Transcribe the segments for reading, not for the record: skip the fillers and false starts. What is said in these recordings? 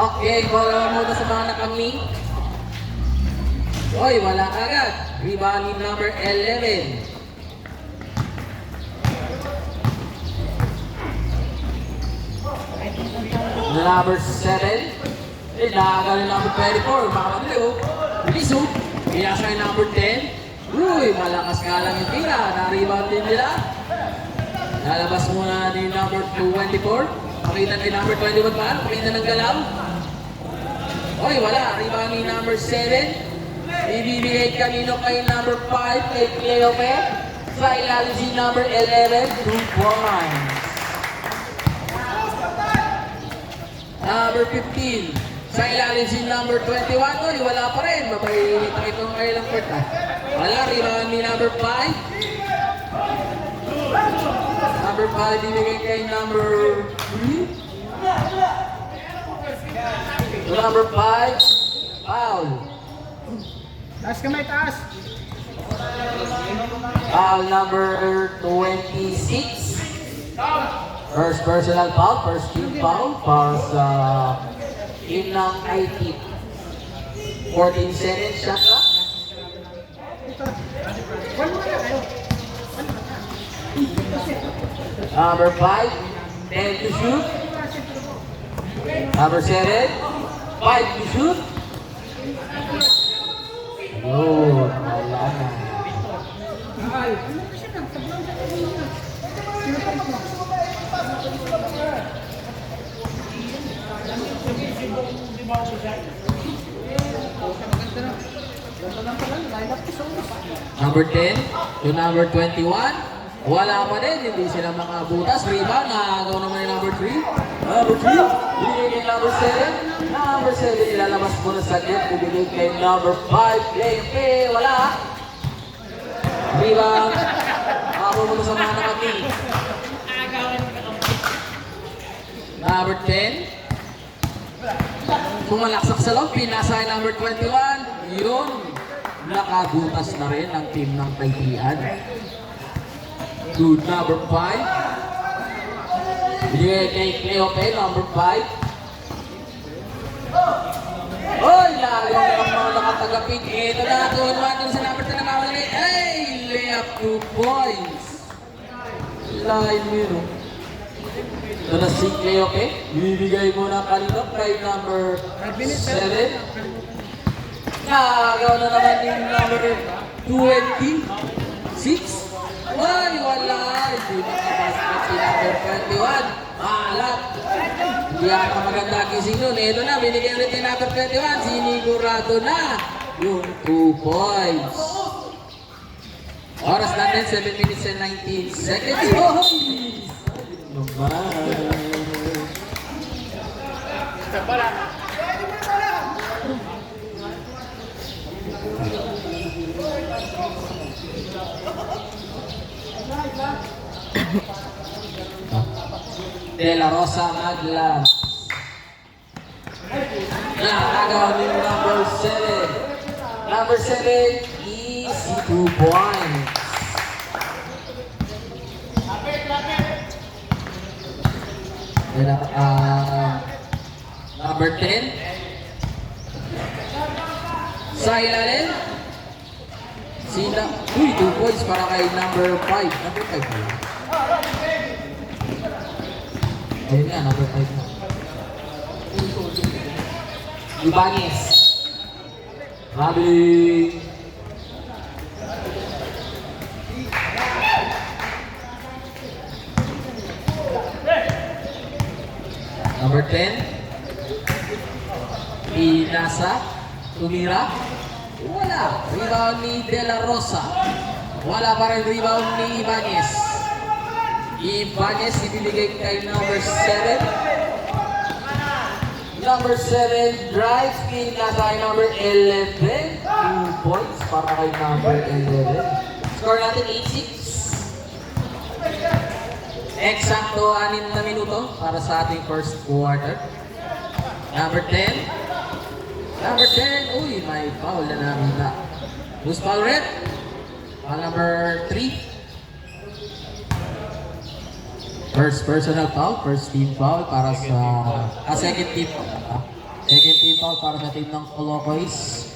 Okay, bola muna sa mga nakami. Oy, wala agad. Rebound ni number 11. Number 7. Inagal yung number 24. Makakabili oh. Liso. Pinasa yung number 10. Uy, malakas nga lang yung tira. Na-rebound din nila. Lalabas muna ni number 24. Pakita ni number 21 pa. Pakita ng galaw. Oy, wala. Rebound ni number 7. Ibibigay kanino kay number 5 kay Cleope. Sa ilalim si number 11. 2 points. Number 15. Sa ilalim si number 21. Oy, wala pa rin. Mapahihita itong kailang court ha. Wala. Rebound ni number 5. Number 5 ibigay kay number 3. Number 5. Foul. Taas kamay, taas. Foul number 26. First personal foul, first team foul para sa team ng IT. 14 seconds shot clock. Number 5, 10 to shoot. Number 7, 5 to shoot. Yun, wala na. Number 10 to number 21. Wala pa din, hindi sila makabutas. Rebound, nakagaw naman yung number 3. Number 3, bibigay kay number 7. Number 7, ilalabas muna sa net. Bibigay kay number 5. Play, wala. Rebound, ako muna sa mga nakati. Number 10. Pumalaksak sa loob, pinasa ay number 21. Yun, nakabutas na rin ang team ng Taytian. To number 5. Bigay kay Cleope, number 5. Oy, lalo ang mga nakatagapit. Ito na, tuwan natin sa number 10 na mawali. Ay, layup 2 points. Line miro. Ito na si Cleope. Bibigay mo na kanino kay number 7. Nakagaw na naman yung number 26. Ay, wala. Hindi makabasket si number 21. Malat. Hindi ata maganda gising nun. Ito na, binigyan ulit yung number 21. Sinigurado na yung 2 points. Oras natin, 7 minutes and 19 seconds. De La Rosa Maglas. Nakagawa ni number 7. Number 7, easy 2 points. Number 10. Sa ilalim. Sina. Uy, 2 points para kay number 5. Number 5 pala. Ayun nga, number 5 na. Ibanez. Traveling. Number 10. Pinasa. Tumira. Wala. Rebound ni De La Rosa. Wala pa rin rebound ni Ibanez. Ibanez ibibigay kay number 7. Number 7 drives in nasa kay number 11. 2 points para kay number 11. Score natin 8-6. Eksakto 6 na minuto para sa ating first quarter. Number 10. Number 10. Uy, may foul na namin na. Who's foul red? Number 3. First personal foul, first team foul para sa second team foul. foul para sa team ng Colocoys.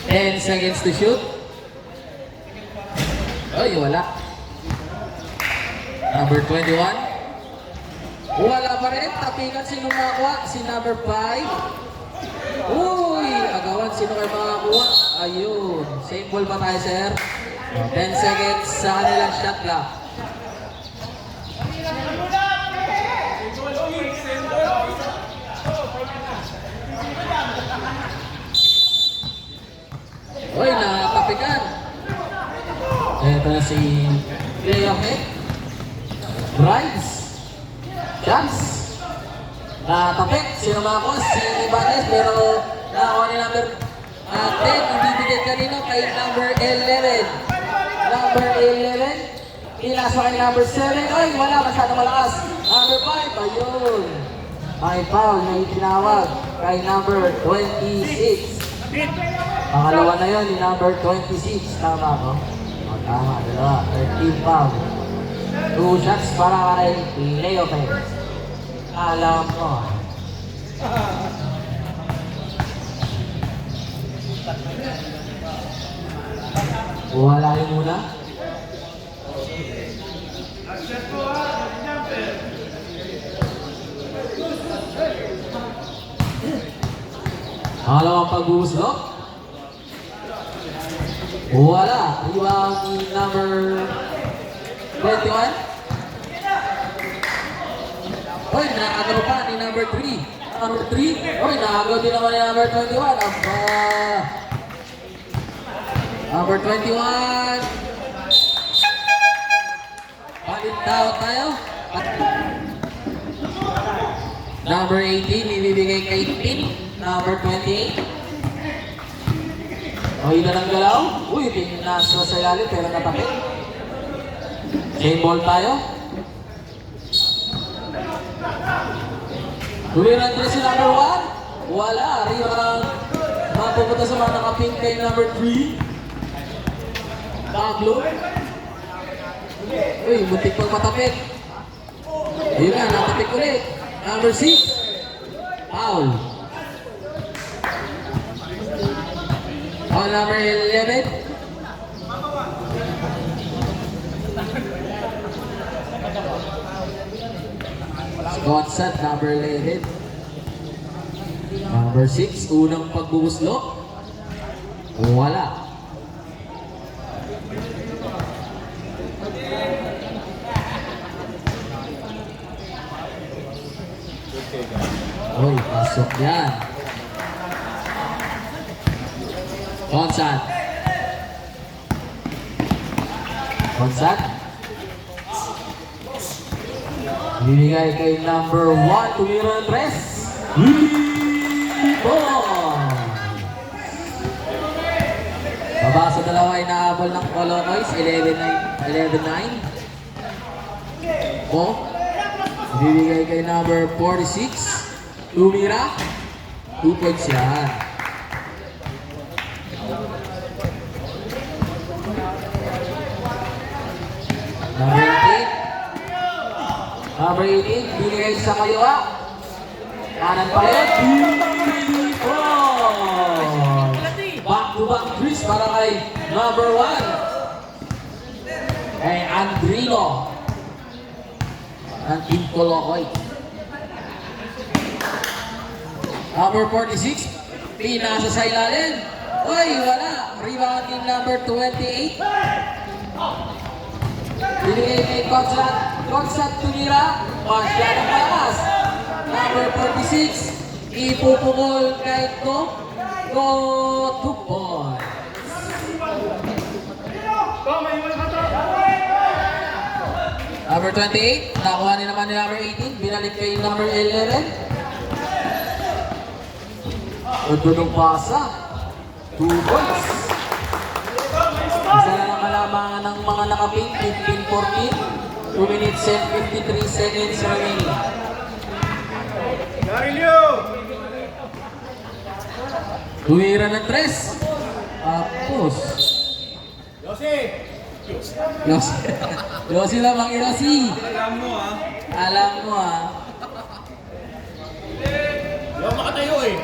10 seconds to shoot. Ay, wala. Number 21. Wala pa rin. Tapikan sino makakuha? Si number 5. Uy! Agawan sino kayo makakuha? Ayun. Same ball pa tayo, sir. 10 seconds sa kanilang shot clock. Uy, nakatapikan. Ito na si Leo Heck. Bryce. Chance. Nakatapik. Sino makakuha? Si Ibanez. Pero nakakuha ni number 10. Ibibigay kanino kay number 11. Number 11. Pinasok kay number 7. Ay, wala. Masyadong malakas. Number 5. Ayun. May foul na itinawag kay number 26. Pangalawa na yun, ni number 26. Tama ko? O, tama. Dalawa. 13 foul. 2 shots para kay Leo Perez. Alam mo. Wala yun muna. Pangalawang pagbubuslok. Wala. Rebound number 21. Uy, nakagano pa ni number 3. Number 3. Uy, nakagaw din naman ni number 21. Aba. Number 21. Palit tayo. Number 18, ibibigay kay Pin. Number 28. O, yun na ng galaw. Uy, pinaswa sa ilalim pero natapit. Same ball tayo. Tuliran din si number 1. Wala. Rebound. Mapupunta sa mga nakapin kay number 3. Pablo. Uy, muntik pang matapit. Ayun na, natapit ulit. Number 6. Foul. Foul number 11. Scott Sat, number 11. Number 6, unang pagbubuslok. Wala. Uy, pasok yan. Consat. Consat. Binigay kay number 1, tumira ng tres. Rebound! Baba sa dalawa ay naabol ng Colocoys, 11-9. O, binigay kay number 46, tumira. 2 points yan. Number 8. Number 18, binigay sa kaliwa. Kanan pa yun. Back-to-back threes para kay number 1. Kay Andrino. Ang Team Colocoy. Number 46, pinasa sa ilalim. Uy, wala. Rebound team number 28. Binigay kay Consat tumira. Masyadong malakas. Number 46, ipupukol kay Go 2 points. Number 28, nakuha ni naman ni number 18. Binalik kay number 11. Udunong pasa. 2 points. Isa na lang malamangan ng mga nakaping 15-14. 2 minutes and 53 seconds remaining. Darilio! Tuwira ng tres. Tapos. Yossi lamang, Yossi. Alam mo ah. Alam mo ah. Ikaw makatayo eh.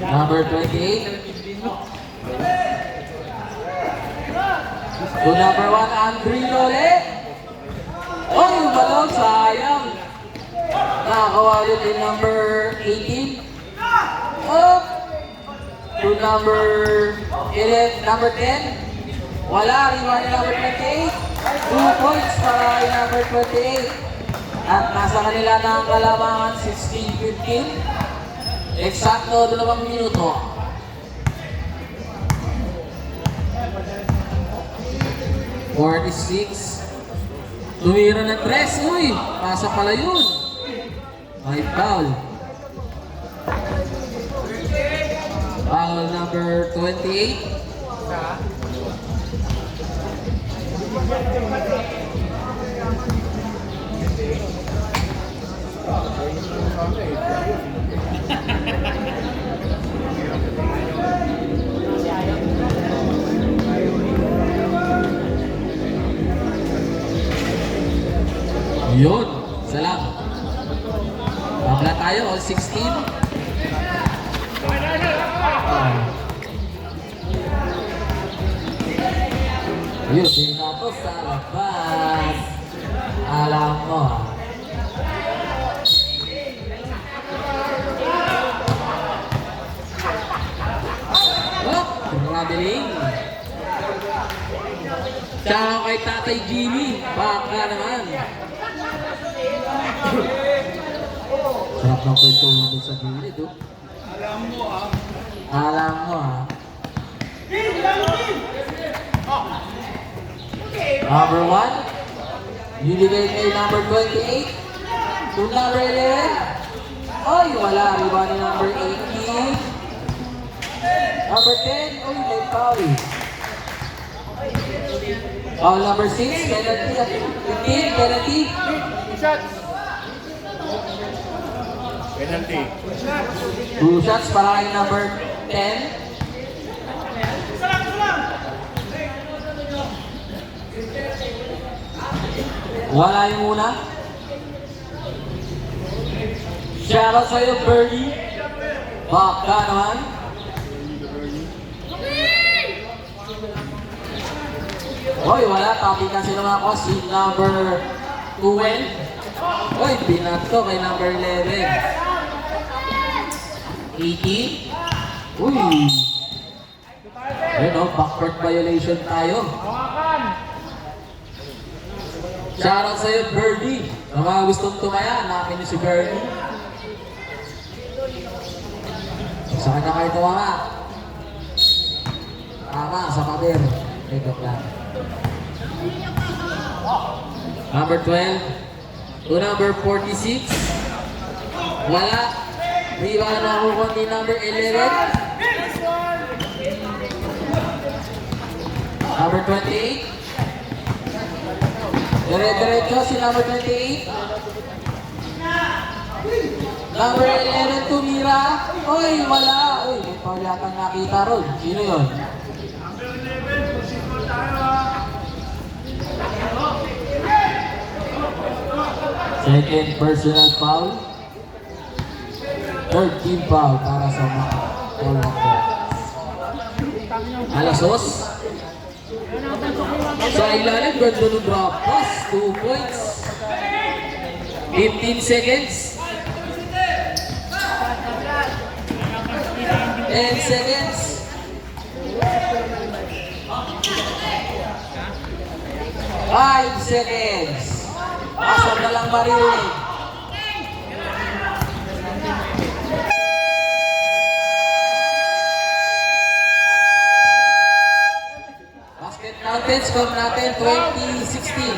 Number 28. To number 1, Andrino ulit. Oh, yung balon, sayang. Nakakawali din number 18. Oh! To number 11, number 10. Wala, rebound yung number 28. 2 points para yung number 28. At nasa kanila na ang kalamangan 16-15. Eksakto 2 minuto. Tumira ng 3. Uy, pasa pala yun. May foul. Foul number 28. Yun, salam. Babla tayo, all 16. Yun, din ako sa labas. Alam mo, ha? Oh, traveling. Tsaka kay Tatay Jimmy, baka naman. Sarap ng kwentuhan doon sa gilid, oh. Alam mo, ha? Number 1, binigay kay number 28. To number 11. Oy, wala. Iba ni number 18. Number 10. Oy, may foul. Foul number 6. Penalty. 15. Penalty. Penalty. 2 shots para kay number 10. Wala yung una. Shoutout sa'yo, Birdie. Baka naman. Hoy, wala. Tapi kasi naman ako si number 12. Hoy, binato kay number 11. 18. Uy. Ayun o, backcourt violation tayo. Shoutout sa'yo, Birdie. Ang mga gustong tumaya, hanapin niyo si Birdie. Sa kanya kayo tumama. Tama, sa pader. Ito lang. Number 12. To number 46. Wala. Rebound na ako ni number 11. Number 28. Dire-diretso si number 28. Number 11 tumira. Oy, wala. Oy, may foul yata nakita ron. Sino yun? Second personal foul. Third team foul para sa mga Alasos. Sa ilalim, ganda ng drop pass. 2 points. 15 seconds. 10 seconds. 5 seconds. Asal na lang maririnig. Basket Mountains, come natin 2016.